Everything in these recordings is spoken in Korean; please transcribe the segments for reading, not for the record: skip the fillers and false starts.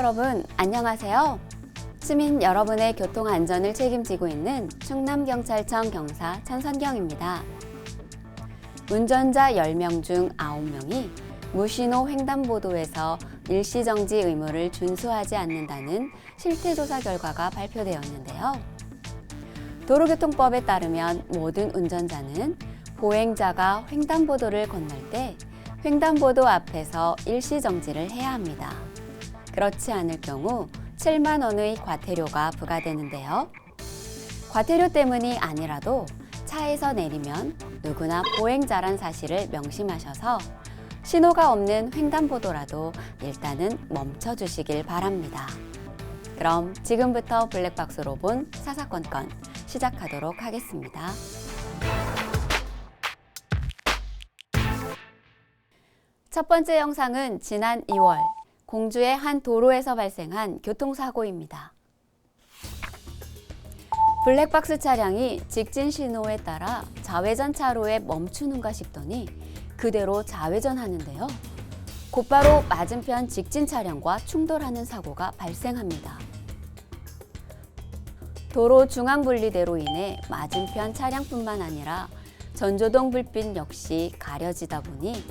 여러분, 안녕하세요. 시민 여러분의 교통 안전을 책임지고 있는 충남경찰청 경사 천선경입니다. 운전자 10명 중 9명이 무신호 횡단보도에서 일시정지 의무를 준수하지 않는다는 실태조사 결과가 발표되었는데요. 도로교통법에 따르면 모든 운전자는 보행자가 횡단보도를 건널 때 횡단보도 앞에서 일시정지를 해야 합니다. 그렇지 않을 경우 7만 원의 과태료가 부과되는데요. 과태료 때문이 아니라도 차에서 내리면 누구나 보행자란 사실을 명심하셔서 신호가 없는 횡단보도라도 일단은 멈춰주시길 바랍니다. 그럼 지금부터 블랙박스로 본 사사건건 시작하도록 하겠습니다. 첫 번째 영상은 지난 2월 공주의 한 도로에서 발생한 교통사고입니다. 블랙박스 차량이 직진 신호에 따라 좌회전 차로에 멈추는가 싶더니 그대로 좌회전하는데요. 곧바로 맞은편 직진 차량과 충돌하는 사고가 발생합니다. 도로 중앙분리대로 인해 맞은편 차량뿐만 아니라 전조등 불빛 역시 가려지다 보니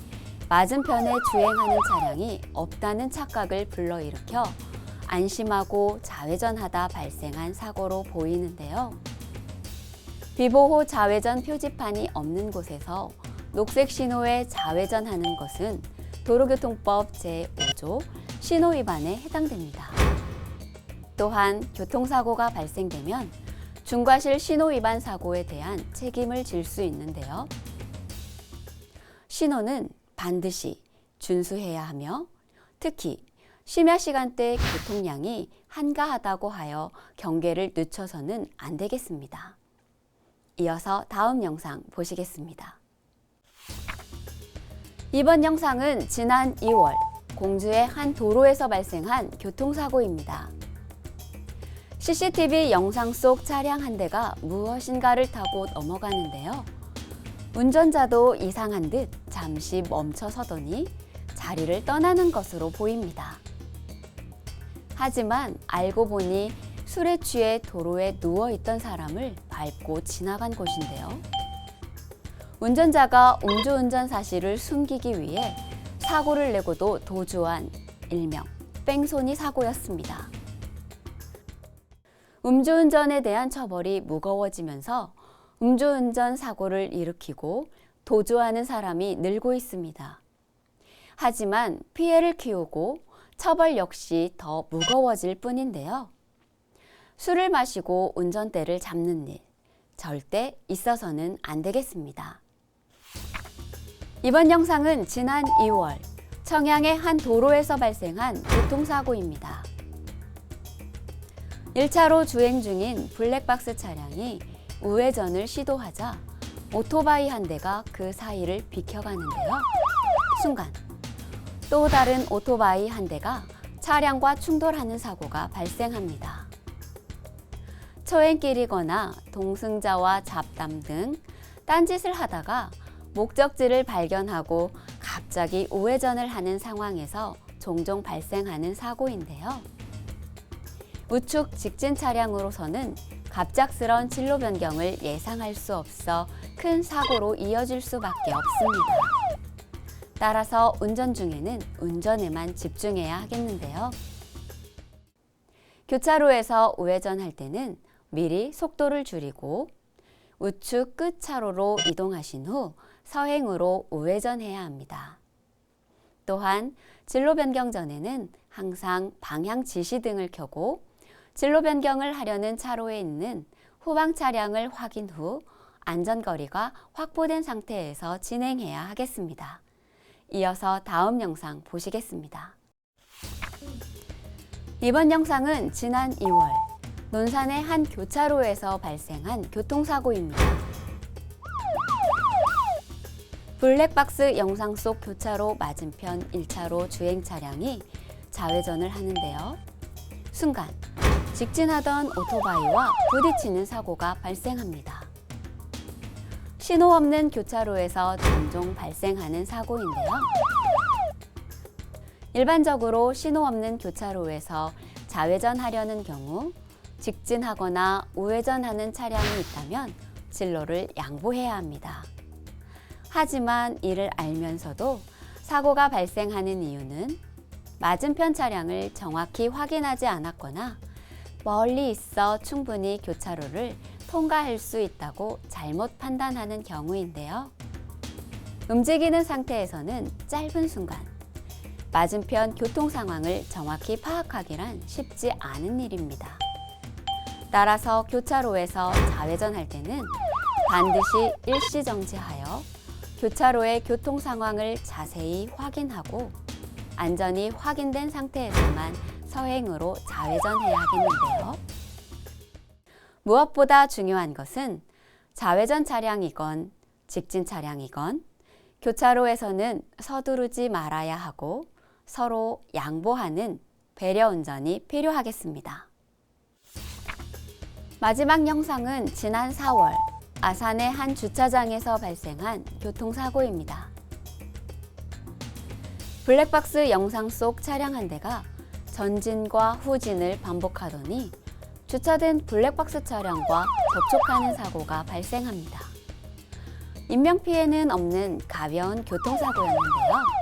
맞은편에 주행하는 차량이 없다는 착각을 불러일으켜 안심하고 좌회전하다 발생한 사고로 보이는데요. 비보호 좌회전 표지판이 없는 곳에서 녹색 신호에 좌회전하는 것은 도로교통법 제5조 신호 위반에 해당됩니다. 또한 교통사고가 발생되면 중과실 신호 위반 사고에 대한 책임을 질 수 있는데요. 신호는 반드시 준수해야 하며 특히 심야 시간대 교통량이 한가하다고 하여 경계를 늦춰서는 안 되겠습니다. 이어서 다음 영상 보시겠습니다. 이번 영상은 지난 2월 공주의 한 도로에서 발생한 교통사고입니다. CCTV 영상 속 차량 한 대가 무엇인가를 타고 넘어가는데요. 운전자도 이상한 듯 잠시 멈춰 서더니 자리를 떠나는 것으로 보입니다. 하지만 알고 보니 술에 취해 도로에 누워있던 사람을 밟고 지나간 곳인데요. 운전자가 음주운전 사실을 숨기기 위해 사고를 내고도 도주한 일명 뺑소니 사고였습니다. 음주운전에 대한 처벌이 무거워지면서 음주운전 사고를 일으키고 도주하는 사람이 늘고 있습니다. 하지만 피해를 키우고 처벌 역시 더 무거워질 뿐인데요. 술을 마시고 운전대를 잡는 일, 절대 있어서는 안 되겠습니다. 이번 영상은 지난 2월 청양의 한 도로에서 발생한 교통사고입니다. 1차로 주행 중인 블랙박스 차량이 우회전을 시도하자 오토바이 한 대가 그 사이를 비켜가는데요. 순간 또 다른 오토바이 한 대가 차량과 충돌하는 사고가 발생합니다. 초행길이거나 동승자와 잡담 등 딴짓을 하다가 목적지를 발견하고 갑자기 우회전을 하는 상황에서 종종 발생하는 사고인데요. 우측 직진 차량으로서는 갑작스런 진로 변경을 예상할 수 없어 큰 사고로 이어질 수밖에 없습니다. 따라서 운전 중에는 운전에만 집중해야 하겠는데요. 교차로에서 우회전할 때는 미리 속도를 줄이고 우측 끝 차로로 이동하신 후 서행으로 우회전해야 합니다. 또한 진로 변경 전에는 항상 방향 지시등을 켜고 진로 변경을 하려는 차로에 있는 후방 차량을 확인 후 안전거리가 확보된 상태에서 진행해야 하겠습니다. 이어서 다음 영상 보시겠습니다. 이번 영상은 지난 2월 논산의 한 교차로에서 발생한 교통사고입니다. 블랙박스 영상 속 교차로 맞은편 1차로 주행 차량이 좌회전을 하는데요. 순간 직진하던 오토바이와 부딪히는 사고가 발생합니다. 신호 없는 교차로에서 종종 발생하는 사고인데요. 일반적으로 신호 없는 교차로에서 좌회전하려는 경우 직진하거나 우회전하는 차량이 있다면 진로를 양보해야 합니다. 하지만 이를 알면서도 사고가 발생하는 이유는 맞은편 차량을 정확히 확인하지 않았거나 멀리 있어 충분히 교차로를 통과할 수 있다고 잘못 판단하는 경우인데요. 움직이는 상태에서는 짧은 순간 맞은편 교통 상황을 정확히 파악하기란 쉽지 않은 일입니다. 따라서 교차로에서 좌회전할 때는 반드시 일시 정지하여 교차로의 교통 상황을 자세히 확인하고 안전이 확인된 상태에서만 서행으로 좌회전해야 하겠는데요. 무엇보다 중요한 것은 좌회전 차량이건 직진 차량이건 교차로에서는 서두르지 말아야 하고 서로 양보하는 배려 운전이 필요하겠습니다. 마지막 영상은 지난 4월 아산의 한 주차장에서 발생한 교통사고입니다. 블랙박스 영상 속 차량 한 대가 전진과 후진을 반복하더니 주차된 블랙박스 차량과 접촉하는 사고가 발생합니다. 인명피해는 없는 가벼운 교통사고였는데요.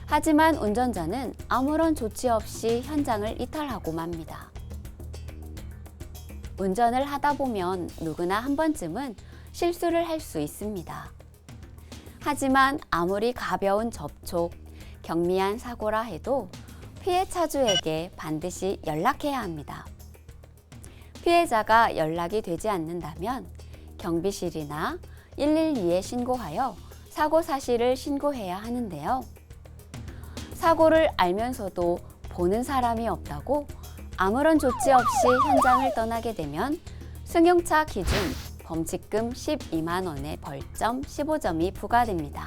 하지만 운전자는 아무런 조치 없이 현장을 이탈하고 맙니다. 운전을 하다 보면 누구나 한 번쯤은 실수를 할 수 있습니다. 하지만 아무리 가벼운 접촉, 경미한 사고라 해도 피해 차주에게 반드시 연락해야 합니다. 피해자가 연락이 되지 않는다면 경비실이나 112에 신고하여 사고 사실을 신고해야 하는데요. 사고를 알면서도 보는 사람이 없다고 아무런 조치 없이 현장을 떠나게 되면 승용차 기준 범칙금 12만 원의 벌점 15점이 부과됩니다.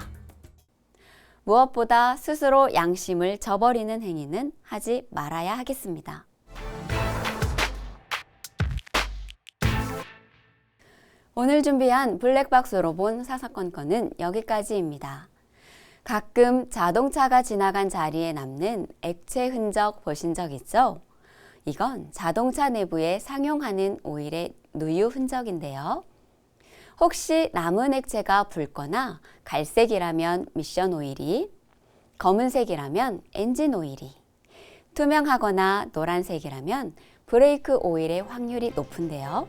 무엇보다 스스로 양심을 저버리는 행위는 하지 말아야 하겠습니다. 오늘 준비한 블랙박스로 본 사사건건은 여기까지입니다. 가끔 자동차가 지나간 자리에 남는 액체 흔적 보신 적 있죠? 이건 자동차 내부에 상용하는 오일의 누유 흔적인데요. 혹시 남은 액체가 붉거나 갈색이라면 미션 오일이, 검은색이라면 엔진 오일이, 투명하거나 노란색이라면 브레이크 오일의 확률이 높은데요.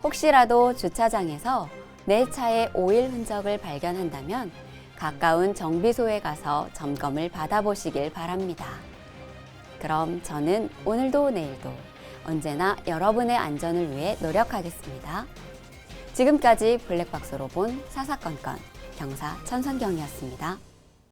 혹시라도 주차장에서 내 차의 오일 흔적을 발견한다면 가까운 정비소에 가서 점검을 받아보시길 바랍니다. 그럼 저는 오늘도 내일도 언제나 여러분의 안전을 위해 노력하겠습니다. 지금까지 블랙박스로 본 사사건건 경사 천선경이었습니다.